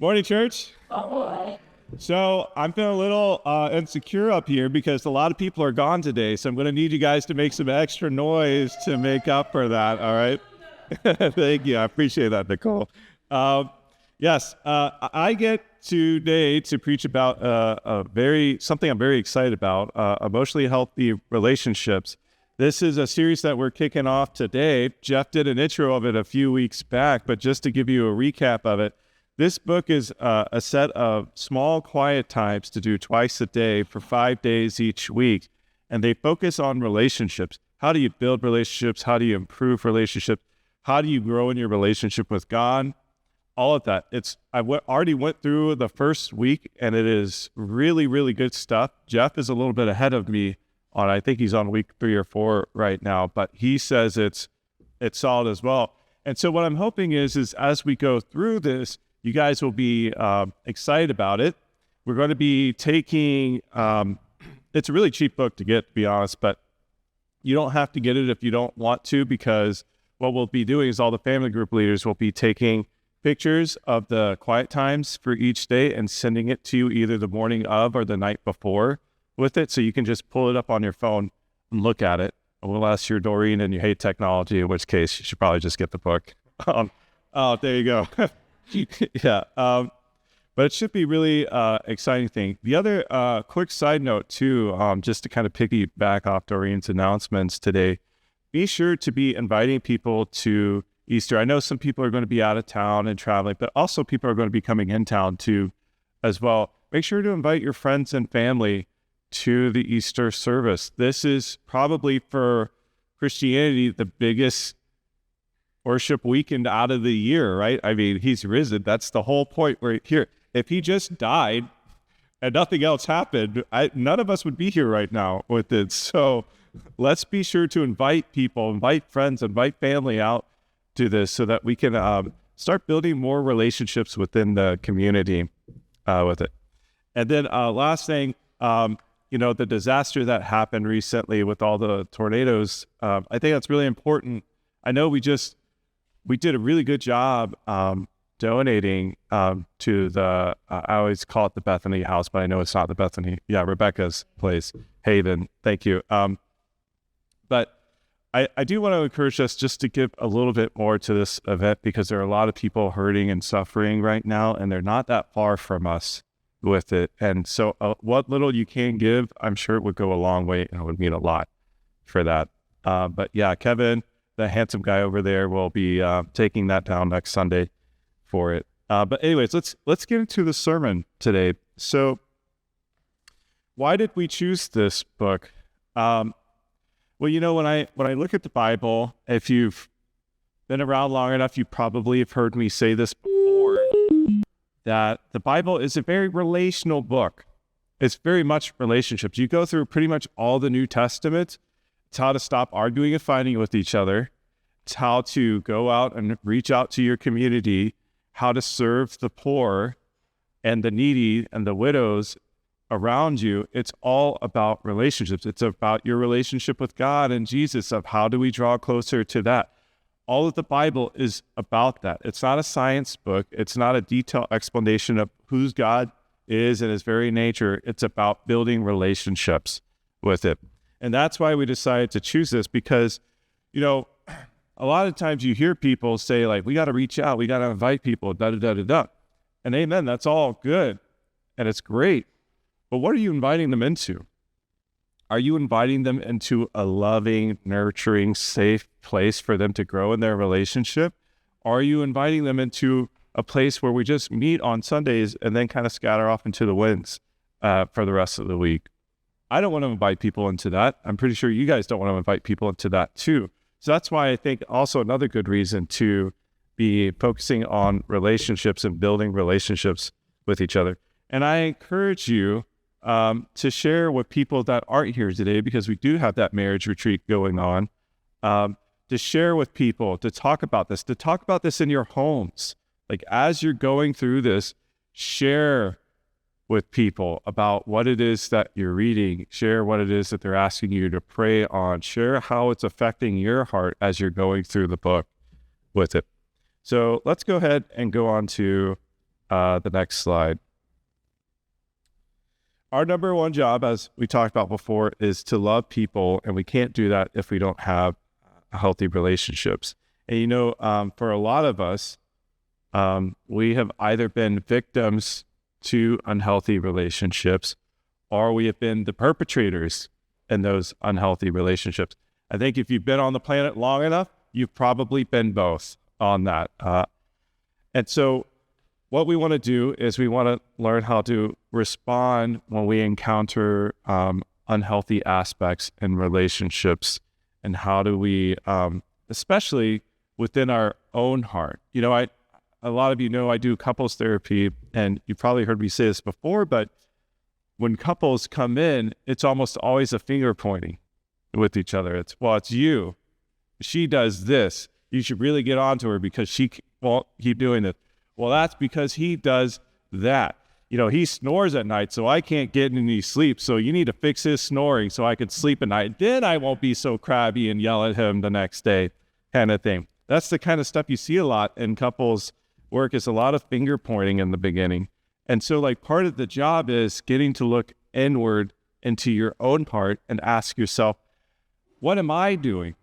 Morning, church. So I'm feeling a little insecure up here because a lot of people are gone today. So I'm going to need you guys to make some extra noise to make up for that. All right. Thank you. I appreciate that, Nicole. Yes, I get today to preach about something I'm very excited about, emotionally healthy relationships. This is a series that we're kicking off today. Jeff did an intro of it a few weeks back, but just to give you a recap of it, this book is a set of small, quiet times to do twice a day for 5 days each week, and they focus on relationships. How do you build relationships? How do you improve relationships? How do you grow in your relationship with God? All of that. Already went through the first week, and it is really, really good stuff. Jeff is a little bit ahead of me I think he's on week 3 or 4 right now, but he says it's solid as well. And so what I'm hoping is as we go through this, you guys will be excited about it. We're going to be taking, it's a really cheap book to get, to be honest, but you don't have to get it if you don't want to, because what we'll be doing is all the family group leaders will be taking pictures of the quiet times for each day and sending it to you either the morning of or the night before with it. So you can just pull it up on your phone and look at it. And we'll ask your Doreen and you hate technology, in which case you should probably just get the book. There you go. Yeah. But it should be really exciting thing. The other quick side note too, just to kind of piggyback off Doreen's announcements today, be sure to be inviting people to Easter. I know some people are going to be out of town and traveling, but also people are going to be coming in town too as well. Make sure to invite your friends and family to the Easter service. This is probably for Christianity the biggest worship weekend out of the year, right? I mean, he's risen. That's the whole point. Right here. If he just died and nothing else happened, none of us would be here right now with it. So let's be sure to invite people, invite friends, invite family out to this so that we can start building more relationships within the community with it. And then last thing, the disaster that happened recently with all the tornadoes, I think that's really important. I know we did a really good job donating to the, I always call it the Bethany house, but I know it's not the Bethany. Yeah, Rebecca's place, Haven. Thank you. But I do want to encourage us just to give a little bit more to this event, because there are a lot of people hurting and suffering right now, and they're not that far from us with it. And so what little you can give, I'm sure it would go a long way, and it would mean a lot for that. But yeah, Kevin, the handsome guy over there, will be taking that down next Sunday for it. But anyways, let's get into the sermon today. So why did we choose this book? Well, when I look at the Bible, if you've been around long enough, you probably have heard me say this before, that the Bible is a very relational book. It's very much relationships. You go through pretty much all the New Testament. It's how to stop arguing and fighting with each other. It's how to go out and reach out to your community, how to serve the poor and the needy and the widows around you. It's all about relationships. It's about your relationship with God and Jesus, of how do we draw closer to that. All of the Bible is about that. It's not a science book. It's not a detailed explanation of who God is and his very nature. It's about building relationships with it. And that's why we decided to choose this, because, a lot of times you hear people say, like, we got to reach out, we got to invite people, da-da-da-da-da. And amen, that's all good. And it's great. But what are you inviting them into? Are you inviting them into a loving, nurturing, safe place for them to grow in their relationship? Or are you inviting them into a place where we just meet on Sundays and then kind of scatter off into the winds for the rest of the week? I don't want to invite people into that. I'm pretty sure you guys don't want to invite people into that too. So that's why I think also another good reason to be focusing on relationships and building relationships with each other. And I encourage you to share with people that aren't here today, because we do have that marriage retreat going on, to share with people, to talk about this in your homes. Like, as you're going through this, share with people about what it is that you're reading, share what it is that they're asking you to pray on, share how it's affecting your heart as you're going through the book with it. So let's go ahead and go on to the next slide. Our number one job, as we talked about before, is to love people, and we can't do that if we don't have healthy relationships. And for a lot of us, we have either been victims to unhealthy relationships, or we have been the perpetrators in those unhealthy relationships. I think if you've been on the planet long enough, you've probably been both on that. And so what we want to do is we want to learn how to respond when we encounter unhealthy aspects in relationships, and how do we, especially within our own heart. A lot of you know I do couples therapy, and you've probably heard me say this before, but when couples come in, it's almost always a finger pointing with each other. It's you. She does this. You should really get on to her because she won't keep doing it. Well, that's because he does that. He snores at night, so I can't get any sleep. So you need to fix his snoring so I can sleep at night. Then I won't be so crabby and yell at him the next day, kind of thing. That's the kind of stuff you see a lot in couples work, is a lot of finger pointing in the beginning. And so part of the job is getting to look inward into your own heart and ask yourself, what am I doing?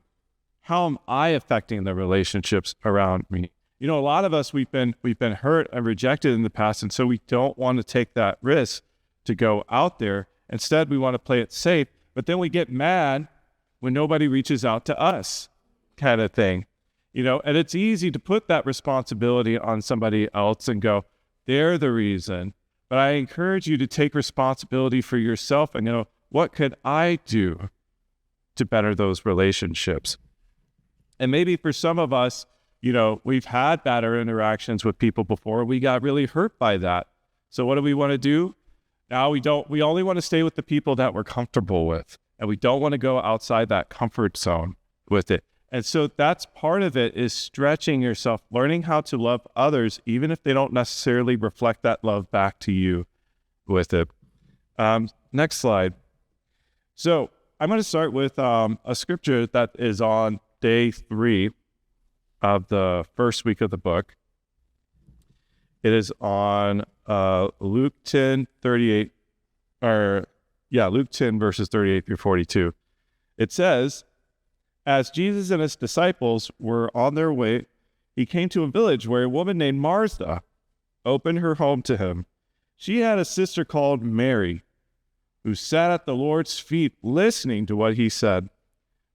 How am I affecting the relationships around me? A lot of us, we've been hurt and rejected in the past, and so we don't want to take that risk to go out there. Instead, we want to play it safe, but then we get mad when nobody reaches out to us, kind of thing. And it's easy to put that responsibility on somebody else and go, they're the reason. But I encourage you to take responsibility for yourself and what could I do to better those relationships? And maybe for some of us, we've had better interactions with people before. We got really hurt by that. So what do we want to do? Now we only want to stay with the people that we're comfortable with, and we don't want to go outside that comfort zone with it. And so that's part of it, is stretching yourself, learning how to love others, even if they don't necessarily reflect that love back to you with it. Next slide. So I'm going to start with a scripture that is on day 3 of the first week of the book. It is on Luke 10, 38, Luke 10, verses 38 through 42. It says, as Jesus and his disciples were on their way, he came to a village where a woman named Martha opened her home to him. She had a sister called Mary, who sat at the Lord's feet listening to what he said.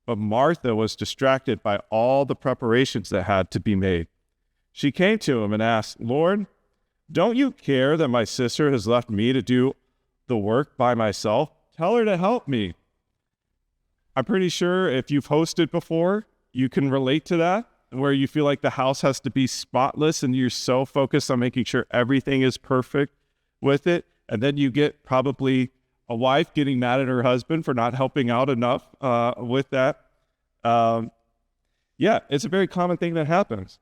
But Martha was distracted by all the preparations that had to be made. She came to him and asked, Lord, don't you care that my sister has left me to do the work by myself? Tell her to help me. I'm pretty sure if you've hosted before, you can relate to that, where you feel like the house has to be spotless and you're so focused on making sure everything is perfect with it. And then you get probably a wife getting mad at her husband for not helping out enough with that. It's a very common thing that happens.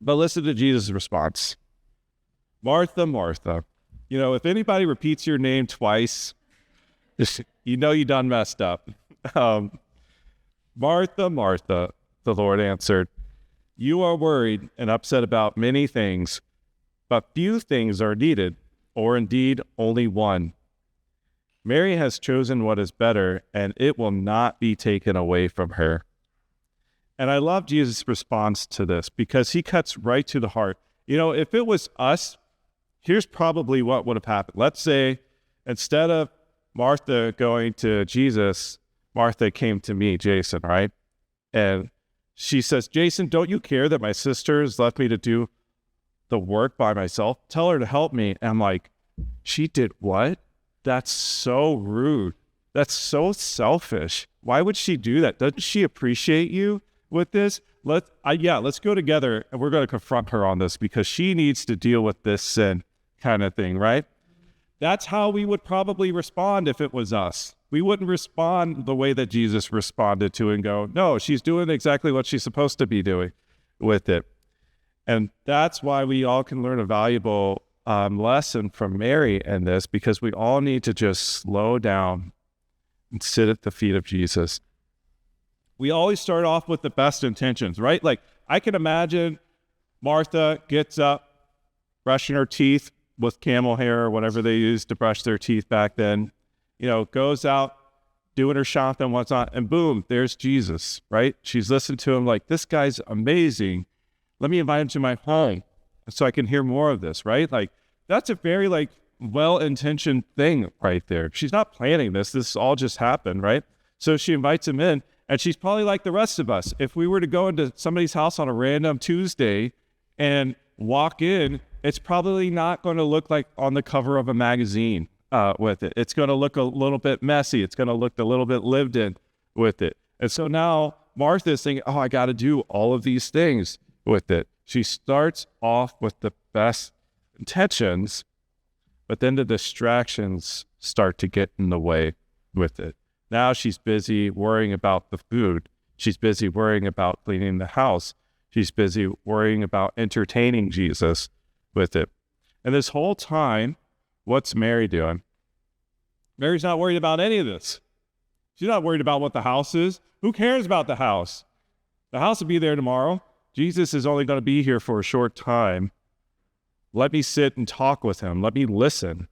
But listen to Jesus' response. Martha, Martha. If anybody repeats your name twice, you done messed up. Martha, Martha, the Lord answered, you are worried and upset about many things, but few things are needed, or indeed only one. Mary has chosen what is better, and it will not be taken away from her. And I love Jesus' response to this because he cuts right to the heart. If it was us, here's probably what would have happened. Let's say instead of Martha going to Jesus, Martha came to me, Jason, right? And she says, Jason, don't you care that my sister has left me to do the work by myself? Tell her to help me. And I'm like, she did what? That's so rude. That's so selfish. Why would she do that? Doesn't she appreciate you with this? Let's go together and we're going to confront her on this because she needs to deal with this sin, kind of thing, right? That's how we would probably respond if it was us. We wouldn't respond the way that Jesus responded to it and go, no, she's doing exactly what she's supposed to be doing with it. And that's why we all can learn a valuable lesson from Mary in this, because we all need to just slow down and sit at the feet of Jesus. We always start off with the best intentions, right? Like I can imagine Martha gets up brushing her teeth with camel hair or whatever they used to brush their teeth back then, goes out, doing her shopping and whatnot, and boom, there's Jesus, right? She's listening to him like, this guy's amazing. Let me invite him to my home so I can hear more of this, right? Like, that's a very, well-intentioned thing right there. She's not planning this. This all just happened, right? So she invites him in, and she's probably like the rest of us. If we were to go into somebody's house on a random Tuesday and walk in, it's probably not going to look like on the cover of a magazine with it. It's going to look a little bit messy. It's going to look a little bit lived in with it. And so now Martha's thinking, oh, I got to do all of these things with it. She starts off with the best intentions, but then the distractions start to get in the way with it. Now she's busy worrying about the food. She's busy worrying about cleaning the house. She's busy worrying about entertaining Jesus with it. And this whole time, what's Mary doing? Mary's not worried about any of this. She's not worried about what the house is. Who cares about the house? The house will be there tomorrow. Jesus is only going to be here for a short time. Let me sit and talk with him. Let me listen.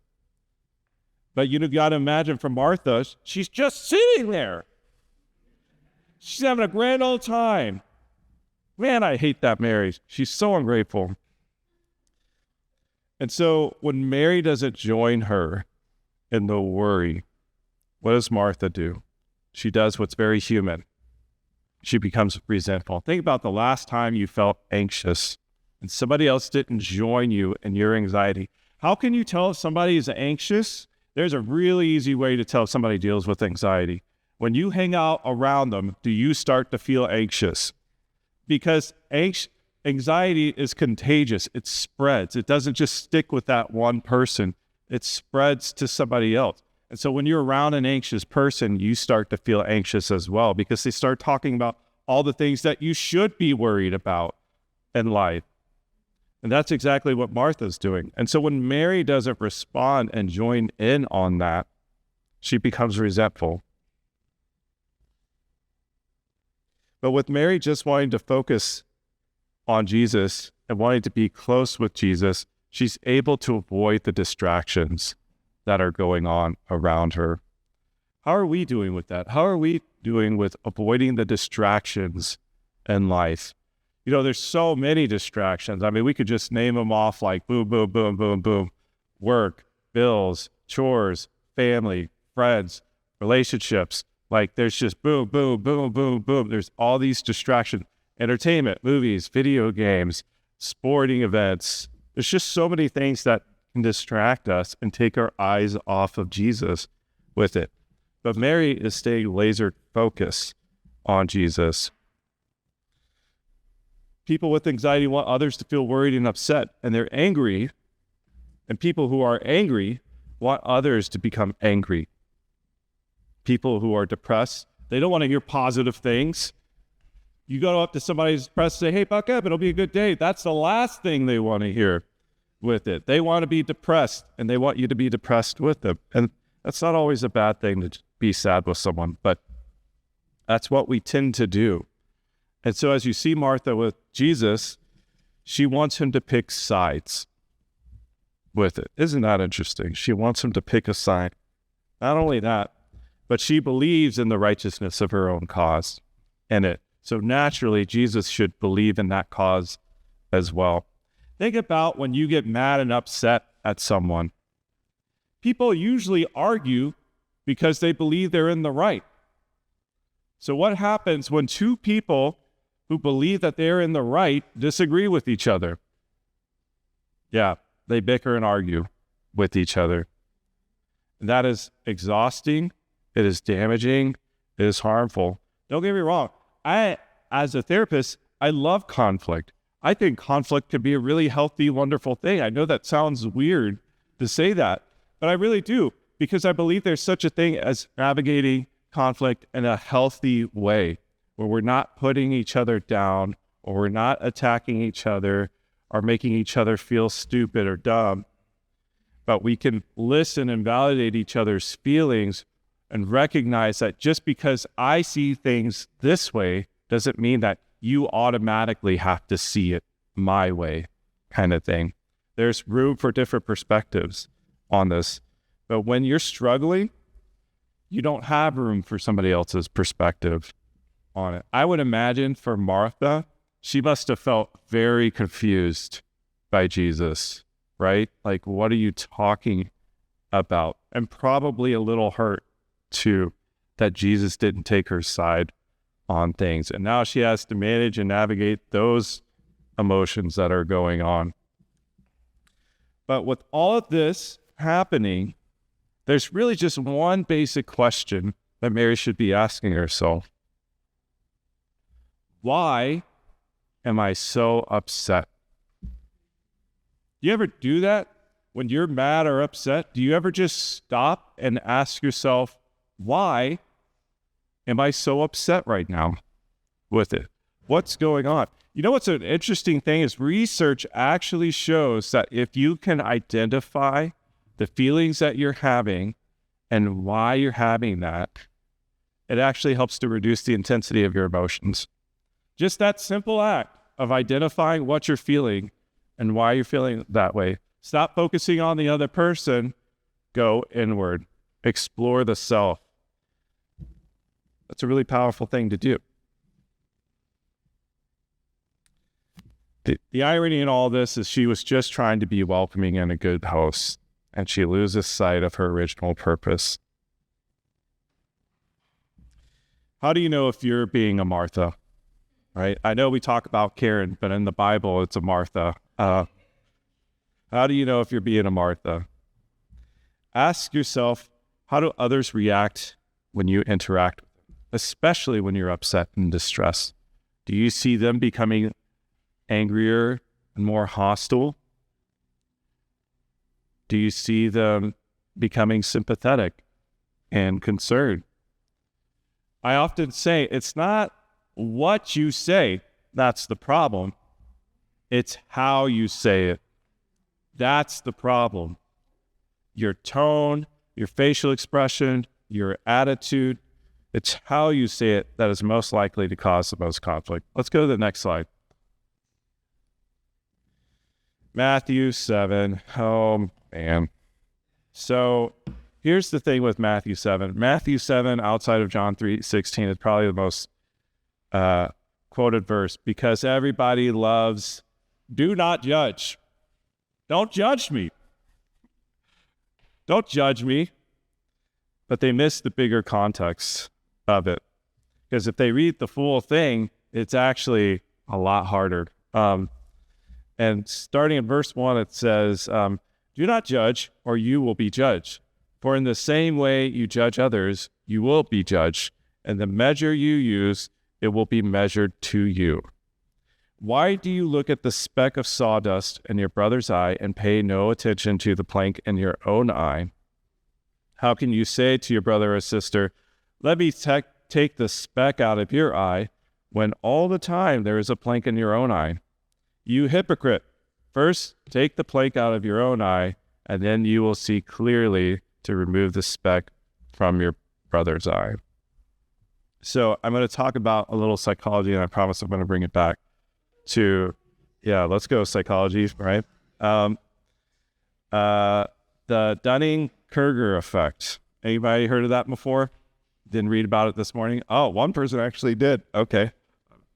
But you got to imagine for Martha, she's just sitting there. She's having a grand old time. Man, I hate that Mary. She's so ungrateful. And so when Mary doesn't join her in the worry, what does Martha do? She does what's very human. She becomes resentful. Think about the last time you felt anxious and somebody else didn't join you in your anxiety. How can you tell if somebody is anxious? There's a really easy way to tell if somebody deals with anxiety. When you hang out around them, do you start to feel anxious? Because anxiety is contagious. It spreads. It doesn't just stick with that one person. It spreads to somebody else. And so when you're around an anxious person, you start to feel anxious as well because they start talking about all the things that you should be worried about in life. And that's exactly what Martha's doing. And so when Mary doesn't respond and join in on that, she becomes resentful. But with Mary just wanting to focus on Jesus and wanting to be close with Jesus, she's able to avoid the distractions that are going on around her. How are we doing with that? How are we doing with avoiding the distractions in life? There's so many distractions. I mean, we could just name them off like boom, boom, boom, boom, boom. Work, bills, chores, family, friends, relationships. Like there's just boom, boom, boom, boom, boom. There's all these distractions. Entertainment, movies, video games, sporting events. There's just so many things that can distract us and take our eyes off of Jesus with it. But Mary is staying laser focused on Jesus. People with anxiety want others to feel worried and upset, and they're angry. And people who are angry want others to become angry. People who are depressed, they don't want to hear positive things. You go up to somebody who's depressed and say, hey, buck up, it'll be a good day. That's the last thing they want to hear with it. They want to be depressed, and they want you to be depressed with them. And that's not always a bad thing to be sad with someone, but that's what we tend to do. And so as you see Martha with Jesus, she wants him to pick sides with it. Isn't that interesting? She wants him to pick a side. Not only that, but she believes in the righteousness of her own cause in it. So naturally, Jesus should believe in that cause as well. Think about when you get mad and upset at someone. People usually argue because they believe they're in the right. So what happens when two people who believe that they're in the right disagree with each other? Yeah, they bicker and argue with each other. And that is exhausting. It is damaging. It is harmful. Don't get me wrong. As a therapist, I love conflict. I think conflict can be a really healthy, wonderful thing. I know that sounds weird to say that, but I really do, because I believe there's such a thing as navigating conflict in a healthy way, where we're not putting each other down, or we're not attacking each other, or making each other feel stupid or dumb, but we can listen and validate each other's feelings and recognize that just because I see things this way doesn't mean that you automatically have to see it my way, kind of thing. There's room for different perspectives on this. But when you're struggling, you don't have room for somebody else's perspective on it. I would imagine for Martha, she must have felt very confused by Jesus, right? Like, what are you talking about? And probably a little hurt too that Jesus didn't take her side on things. And now she has to manage and navigate those emotions that are going on. But with all of this happening, there's really just one basic question that Mary should be asking herself. Why am I so upset? Do you ever do that? When you're mad or upset, do you ever just stop and ask yourself, why am I so upset right now with it? What's going on? You know what's an interesting thing is research actually shows that if you can identify the feelings that you're having and why you're having that, it actually helps to reduce the intensity of your emotions. Just that simple act of identifying what you're feeling and why you're feeling that way. Stop focusing on the other person. Go inward. Explore the self. That's a really powerful thing to do. The irony in all this is she was just trying to be welcoming and a good host, and she loses sight of her original purpose. How do you know if you're being a Martha? Right? I know we talk about Karen, but in the Bible, it's a Martha. How do you know if you're being a Martha? Ask yourself, how do others react when you interact with them, especially when you're upset and distressed? Do you see them becoming angrier and more hostile? Do you see them becoming sympathetic and concerned? I often say it's not what you say that's the problem. It's how you say it. That's the problem. Your tone, your facial expression, your attitude, it's how you say it that is most likely to cause the most conflict. Let's go to the next slide. Matthew 7. Oh, man. So here's the thing with Matthew 7. Matthew 7, outside of John 3:16, is probably the most quoted verse because everybody loves, do not judge. Don't judge me. Don't judge me. But they miss the bigger context of it. Because if they read the full thing, it's actually a lot harder. And starting in verse 1, it says, do not judge, or you will be judged. For in the same way you judge others, you will be judged. And the measure you use, it will be measured to you. Why do you look at the speck of sawdust in your brother's eye and pay no attention to the plank in your own eye? How can you say to your brother or sister, let me take the speck out of your eye, when all the time there is a plank in your own eye? You hypocrite, first take the plank out of your own eye, and then you will see clearly to remove the speck from your brother's eye. So I'm going to talk about a little psychology, and I promise I'm going to bring it back to, let's go psychology, right? The Dunning-Kruger effect. Anybody heard of that before? Didn't read about it this morning? Oh, one person actually did. Okay.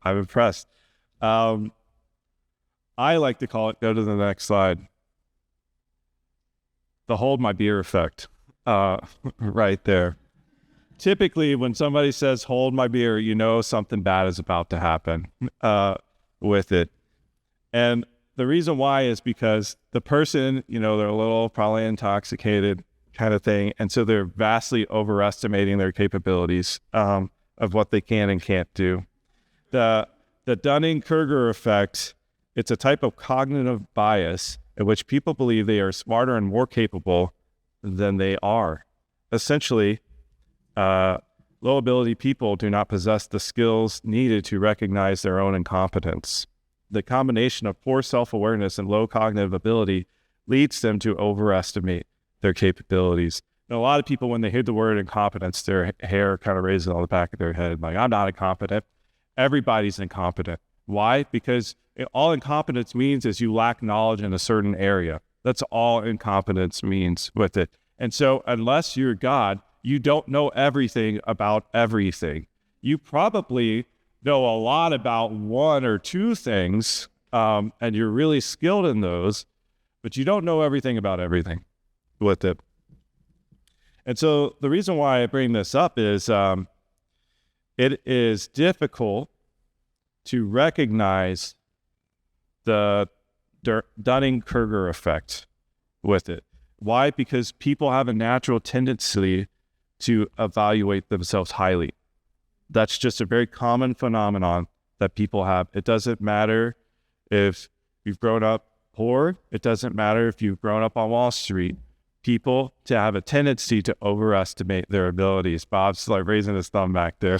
I'm impressed. I like to call it, go to the next slide, the hold my beer effect, right there. Typically, when somebody says, hold my beer, you know something bad is about to happen with it. And the reason why is because the person, they're a little probably intoxicated kind of thing. And so they're vastly overestimating their capabilities of what they can and can't do. The Dunning-Kruger effect, it's a type of cognitive bias in which people believe they are smarter and more capable than they are. Essentially, low ability people do not possess the skills needed to recognize their own incompetence. The combination of poor self-awareness and low cognitive ability leads them to overestimate their capabilities. And a lot of people, when they hear the word incompetence, their hair kind of raises on the back of their head, like, I'm not incompetent. Everybody's incompetent. Why? Because All incompetence means is you lack knowledge in a certain area. That's all incompetence means with it. And so unless you're God, you don't know everything about everything. You probably know a lot about one or two things, and you're really skilled in those, but you don't know everything about everything with it. And so the reason why I bring this up is it is difficult to recognize the Dunning-Kruger effect with it. Why? Because people have a natural tendency to evaluate themselves highly. That's just a very common phenomenon that people have. It doesn't matter if you've grown up poor. It doesn't matter if you've grown up on Wall Street. People to have a tendency to overestimate their abilities. Bob's like raising his thumb back there.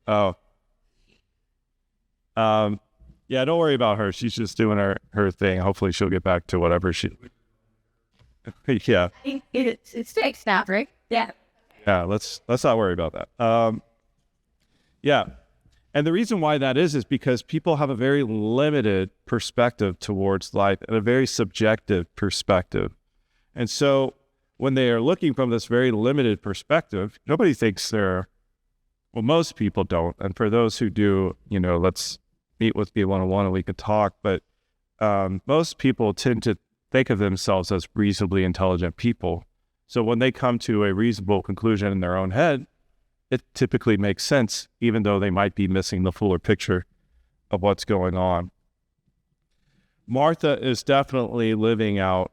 Oh. Yeah, don't worry about her. She's just doing her thing. Hopefully she'll get back to whatever she... Yeah. It's fixed now, right? Yeah. Yeah, let's not worry about that. Yeah. And the reason why that is because people have a very limited perspective towards life and a very subjective perspective. And so when they are looking from this very limited perspective, nobody thinks they're... Well, most people don't. And for those who do, let's meet with me one-on-one and we could talk. But most people tend to think of themselves as reasonably intelligent people. So when they come to a reasonable conclusion in their own head, it typically makes sense, even though they might be missing the fuller picture of what's going on. Martha is definitely living out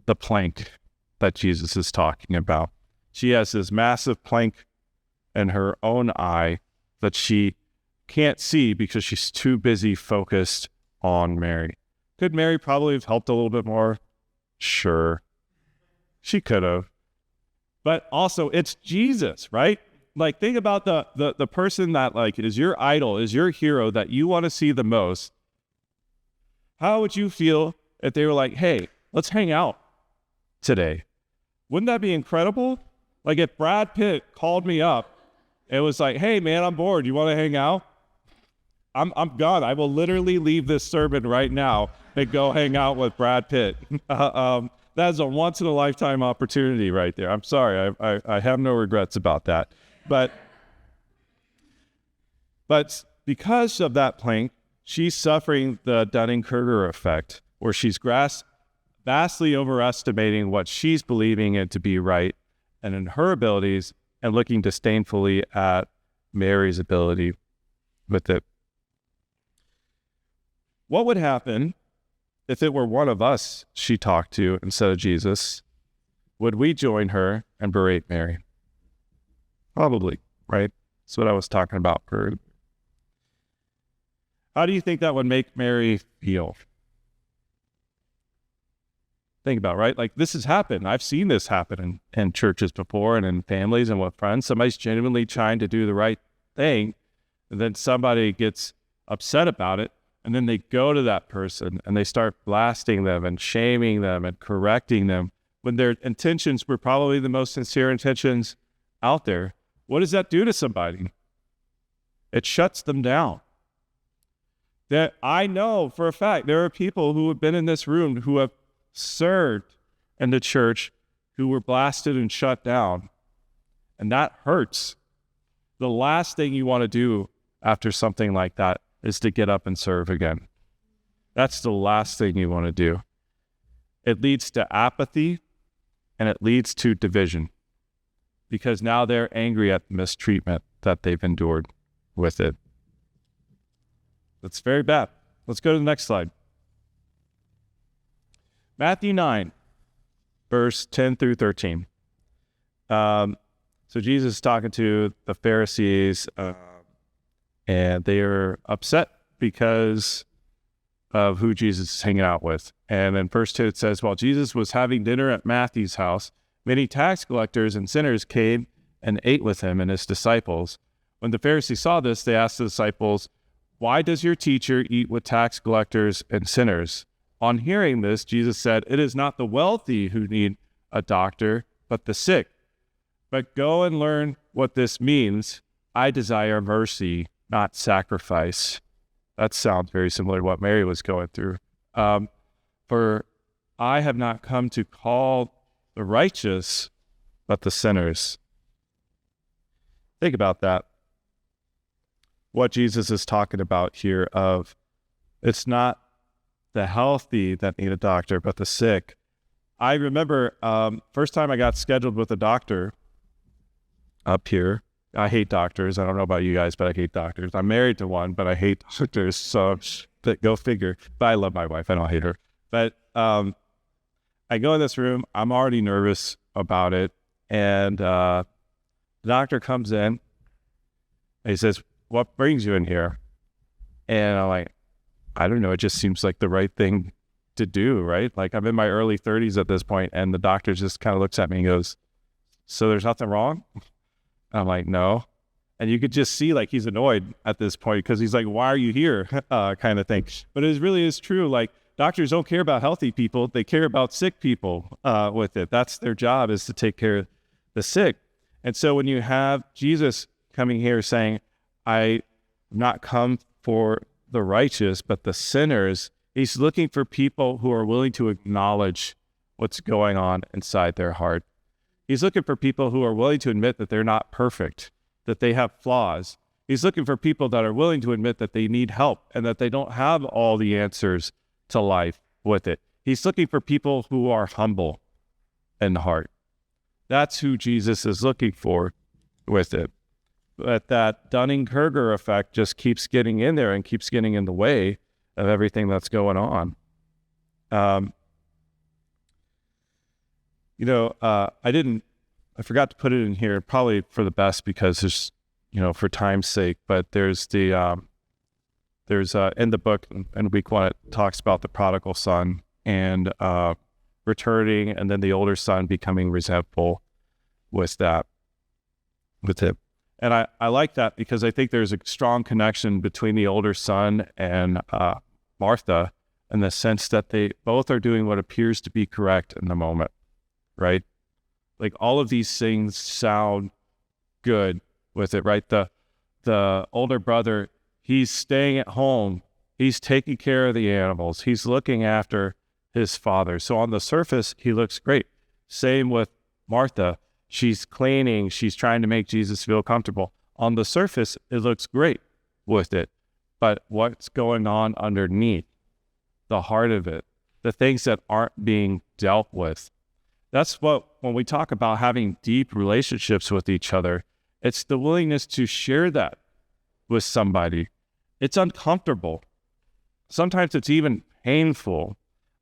the plank that Jesus is talking about. She has this massive plank in her own eye that she can't see because she's too busy focused on Mary. Could Mary probably have helped a little bit more? Sure. She could have. But also, it's Jesus, right? Like, think about the person that, like, is your idol, is your hero that you want to see the most. How would you feel if they were like, hey, let's hang out today? Wouldn't that be incredible? Like, if Brad Pitt called me up, it was like, hey, man, I'm bored. You want to hang out? I'm gone. I will literally leave this sermon right now and go hang out with Brad Pitt. That is a once-in-a-lifetime opportunity right there. I'm sorry. I have no regrets about that. But because of that plank, she's suffering the Dunning-Kruger effect, where she's vastly overestimating what she's believing it to be right and in her abilities, and looking disdainfully at Mary's ability with it. What would happen if it were one of us she talked to instead of Jesus? Would we join her and berate Mary? Probably, right? That's what I was talking about. How do you think that would make Mary feel? Think about, right? Like, this has happened. I've seen this happen in churches before and in families and with friends. Somebody's genuinely trying to do the right thing, and then somebody gets upset about it, and then they go to that person and they start blasting them and shaming them and correcting them when their intentions were probably the most sincere intentions out there. What does that do to somebody? It shuts them down. That I know for a fact there are people who have been in this room who have served in the church who were blasted and shut down. And that hurts. The last thing you want to do after something like that is to get up and serve again. That's the last thing you want to do. It leads to apathy and it leads to division, because now they're angry at the mistreatment that they've endured with it. That's very bad. Let's go to the next slide. Matthew 9, verse 10 through 13. So Jesus is talking to the Pharisees, and they are upset because of who Jesus is hanging out with. And in verse 2 it says, while Jesus was having dinner at Matthew's house, many tax collectors and sinners came and ate with him and his disciples. When the Pharisees saw this, they asked the disciples, why does your teacher eat with tax collectors and sinners? On hearing this, Jesus said, it is not the wealthy who need a doctor, but the sick. But go and learn what this means. I desire mercy, not sacrifice. That sounds very similar to what Mary was going through. For I have not come to call the righteous, but the sinners. Think about that. What Jesus is talking about here of it's not the healthy that need a doctor, but the sick. I remember first time I got scheduled with a doctor up here. I hate doctors. I don't know about you guys, but I hate doctors. I'm married to one, but I hate doctors. So go figure. But I love my wife. I don't hate her. But I go in this room. I'm already nervous about it. And the doctor comes in. And he says, "What brings you in here?" And I'm like, I don't know. It just seems like the right thing to do, right? Like I'm in my early 30s at this point, and the doctor just kind of looks at me and goes, "So there's nothing wrong?" I'm like, "No." And you could just see like he's annoyed at this point because he's like, "Why are you here?" Kind of thing. But it really is true. Like doctors don't care about healthy people. They care about sick people with it. That's their job, is to take care of the sick. And so when you have Jesus coming here saying, "I not come for the righteous, but the sinners," he's looking for people who are willing to acknowledge what's going on inside their heart. He's looking for people who are willing to admit that they're not perfect, that they have flaws. He's looking for people that are willing to admit that they need help and that they don't have all the answers to life with it. He's looking for people who are humble in heart. That's who Jesus is looking for with it. But that Dunning-Kruger effect just keeps getting in there and keeps getting in the way of everything that's going on. I forgot to put it in here, probably for the best because there's, for time's sake, but there's in the book in week 1, it talks about the prodigal son and returning, and then the older son becoming resentful with it. And I like that because I think there's a strong connection between the older son and Martha in the sense that they both are doing what appears to be correct in the moment, right? Like all of these things sound good with it, right? The older brother, he's staying at home. He's taking care of the animals. He's looking after his father. So on the surface, he looks great. Same with Martha. She's cleaning. She's trying to make Jesus feel comfortable. On the surface, it looks great with it. But what's going on underneath, the heart of it, the things that aren't being dealt with, that's what, when we talk about having deep relationships with each other, it's the willingness to share that with somebody. It's uncomfortable. Sometimes it's even painful.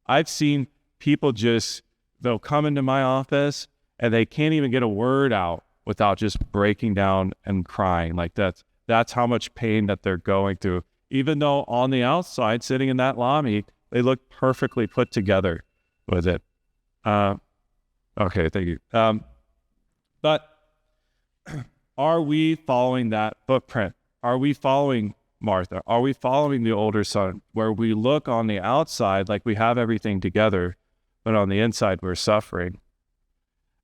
I've seen people they'll come into my office and they can't even get a word out without just breaking down and crying. Like that's how much pain that they're going through. Even though on the outside, sitting in that lobby, they look perfectly put together with it. Okay, thank you. But are we following that footprint? Are we following Martha? Are we following the older son, where we look on the outside like we have everything together, but on the inside we're suffering?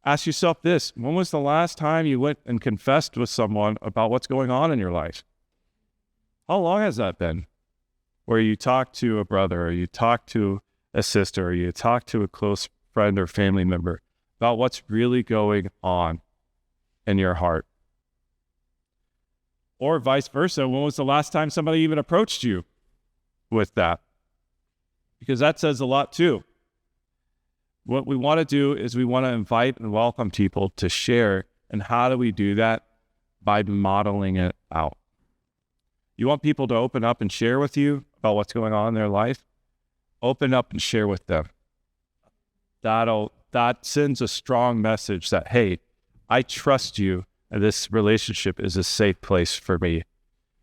Ask yourself this: when was the last time you went and confessed with someone about what's going on in your life? How long has that been? Where you talk to a brother, or you talk to a sister, or you talk to a close friend or family member about what's really going on in your heart? Or vice versa, when was the last time somebody even approached you with that? Because that says a lot too. What we want to do is we want to invite and welcome people to share. And how do we do that? By modeling it out. You want people to open up and share with you about what's going on in their life? Open up and share with them. That sends a strong message that, hey, I trust you, and this relationship is a safe place for me.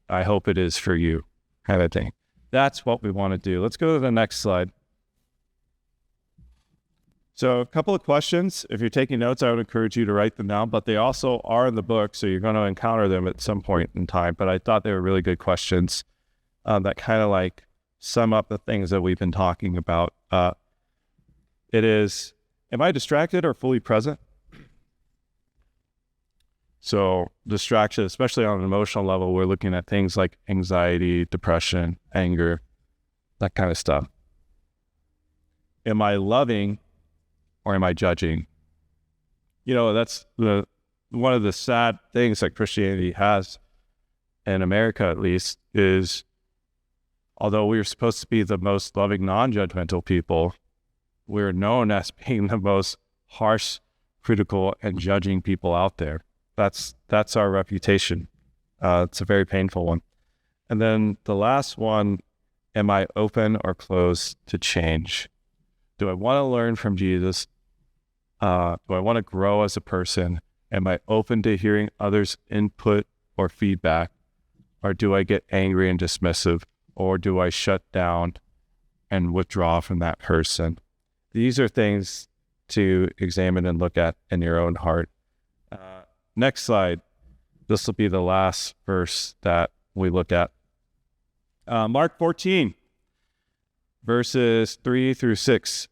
I hope it is for you, kind of thing. That's what we want to do. Let's go to the next slide. So a couple of questions. If you're taking notes, I would encourage you to write them down, but they also are in the book, so you're going to encounter them at some point in time. But I thought they were really good questions that kind of like sum up the things that we've been talking about. It is, am I distracted or fully present? So distraction, especially on an emotional level, we're looking at things like anxiety, depression, anger, that kind of stuff. Am I loving or am I judging? That's one of the sad things that Christianity has, in America at least, is although we're supposed to be the most loving, non-judgmental people, we're known as being the most harsh, critical, and judging people out there. That's our reputation. It's a very painful one. And then the last one, am I open or closed to change? Do I want to learn from Jesus? Do I want to grow as a person? Am I open to hearing others' input or feedback? Or do I get angry and dismissive? Or do I shut down and withdraw from that person? These are things to examine and look at in your own heart. Next slide. This will be the last verse that we look at. Mark 14, verses 3 through 6.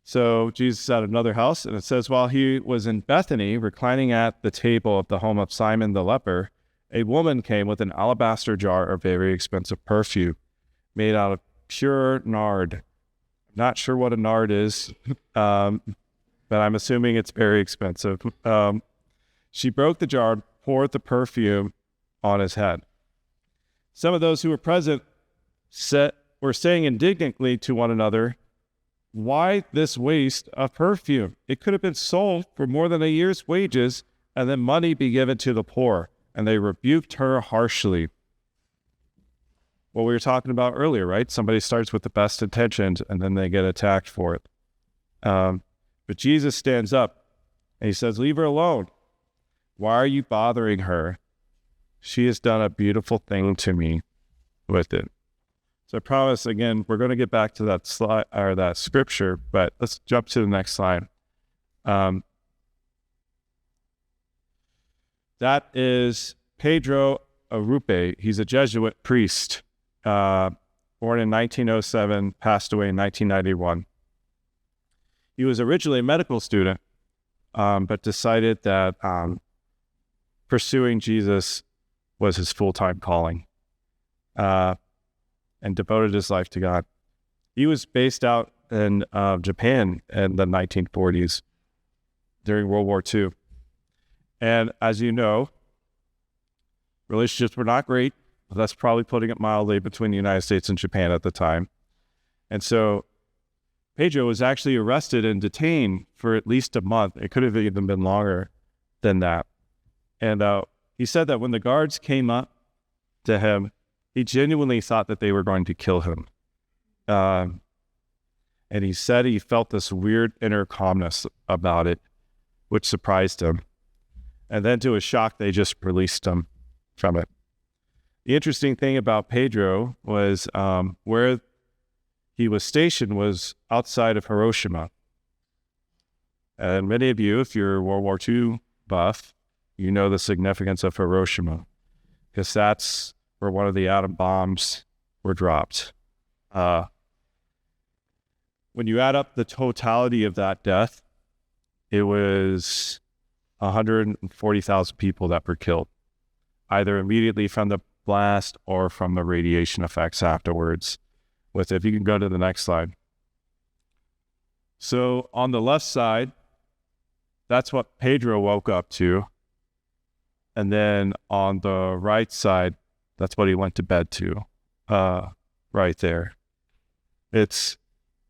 So Jesus is at another house, and it says, while he was in Bethany, reclining at the table at the home of Simon the leper, a woman came with an alabaster jar of very expensive perfume made out of pure nard. Not sure what a nard is, but I'm assuming it's very expensive. She broke the jar, poured the perfume on his head. Some of those who were present were saying indignantly to one another, why this waste of perfume? It could have been sold for more than a year's wages and then money be given to the poor. And they rebuked her harshly. What we were talking about earlier, right? Somebody starts with the best intentions and then they get attacked for it. But Jesus stands up and he says, leave her alone. Why are you bothering her? She has done a beautiful thing to me with it. So I promise, again, we're going to get back to that slide or that scripture, but let's jump to the next slide. That is Pedro Arupe. He's a Jesuit priest, born in 1907, passed away in 1991. He was originally a medical student, but decided that pursuing Jesus was his full-time calling, and devoted his life to God. He was based out in Japan in the 1940s during World War II. And as you know, relationships were not great. That's probably putting it mildly between the United States and Japan at the time. And so Pedro was actually arrested and detained for at least a month. It could have even been longer than that. And he said that when the guards came up to him, he genuinely thought that they were going to kill him. And he said he felt this weird inner calmness about it, which surprised him. And then to his shock, they just released him from it. The interesting thing about Pedro was where he was stationed was outside of Hiroshima. And many of you, if you're World War II buff, you know the significance of Hiroshima, because that's where one of the atom bombs were dropped. When you add up the totality of that death, it was 140,000 people that were killed, either immediately from the blast or from the radiation effects afterwards. If you can go to the next slide. So on the left side, that's what Pedro woke up to. And then on the right side, that's what he went to bed to, right there. It's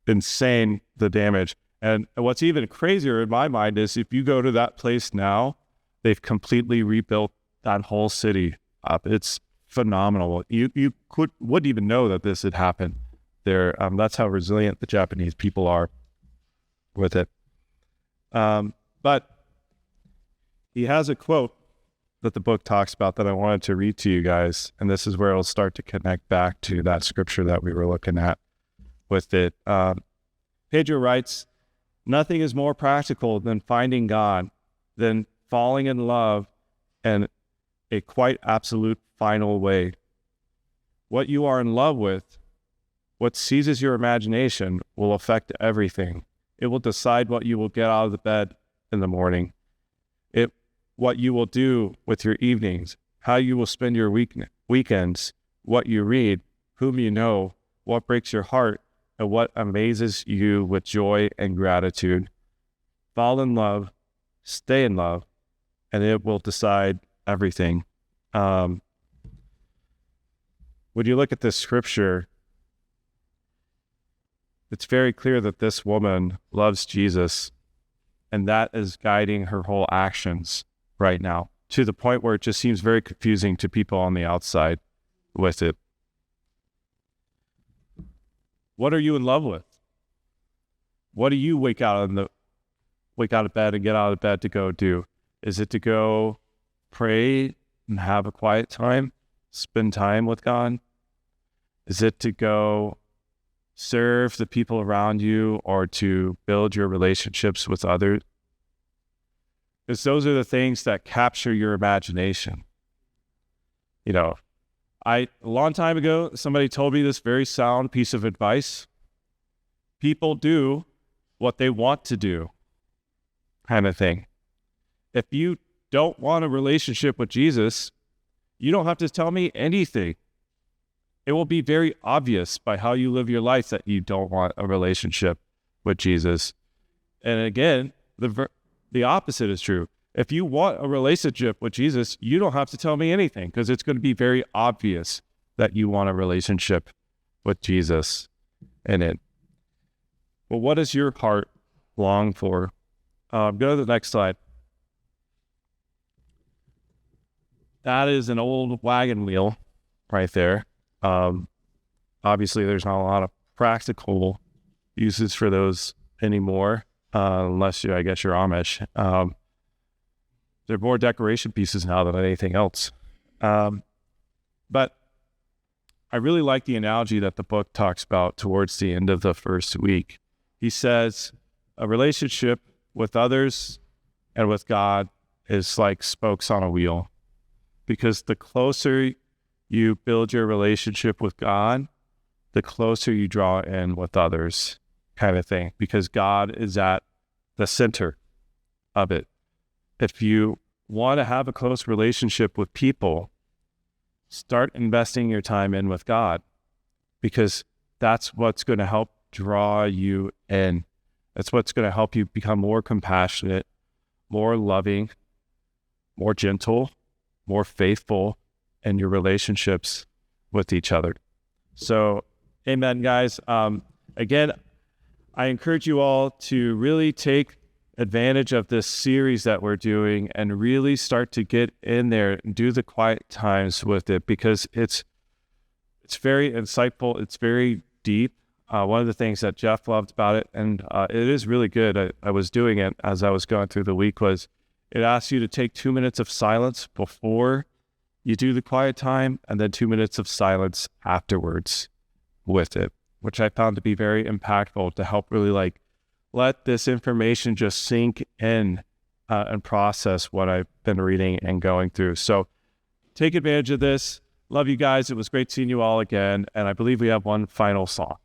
insane, the damage. And what's even crazier in my mind is if you go to that place now, they've completely rebuilt that whole city up. It's phenomenal. You wouldn't even know that this had happened there. That's how resilient the Japanese people are with it. But he has a quote that the book talks about that I wanted to read to you guys, and this is where it'll start to connect back to that scripture that we were looking at with it. Pedro writes, "Nothing is more practical than finding God, than falling in love in a quite absolute final way. What you are in love with, what seizes your imagination, will affect everything. It will decide what you will get out of the bed in the morning. It what you will do with your evenings, how you will spend your weekends, what you read, whom you know, what breaks your heart, and what amazes you with joy and gratitude. Fall in love, stay in love, and it will decide everything. When you look at this scripture, it's very clear that this woman loves Jesus, and that is guiding her whole actions right now, to the point where it just seems very confusing to people on the outside with it. What are you in love with? What do you wake out of bed and get out of bed to go do? Is it to go pray and have a quiet time, spend time with God? Is it to go serve the people around you or to build your relationships with others? Because those are the things that capture your imagination. You know, a long time ago, somebody told me this very sound piece of advice. People do what they want to do, kind of thing. If you don't want a relationship with Jesus, you don't have to tell me anything. It will be very obvious by how you live your life that you don't want a relationship with Jesus. And again, the opposite is true. If you want a relationship with Jesus, you don't have to tell me anything, because it's going to be very obvious that you want a relationship with Jesus in it. Well, what does your heart long for? Go to the next slide. That is an old wagon wheel right there. Obviously, there's not a lot of practical uses for those anymore, unless I guess you're Amish. They're more decoration pieces now than anything else. But I really like the analogy that the book talks about towards the end of the first week. He says a relationship with others and with God is like spokes on a wheel, because the closer you build your relationship with God, the closer you draw in with others, kind of thing, because God is at the center of it. If you want to have a close relationship with people, start investing your time in with God, because that's what's going to help draw you in. That's what's going to help you become more compassionate, more loving, more gentle, more faithful in your relationships with each other. So, amen, guys. Again, I encourage you all to really take advantage of this series that we're doing and really start to get in there and do the quiet times with it, because it's very insightful. It's very deep. One of the things that Jeff loved about it, and it is really good, I was doing it as I was going through the week, was it asks you to take 2 minutes of silence before you do the quiet time, and then 2 minutes of silence afterwards with it, which I found to be very impactful to help really let this information just sink in and process what I've been reading and going through. So take advantage of this. Love you guys. It was great seeing you all again. And I believe we have one final song.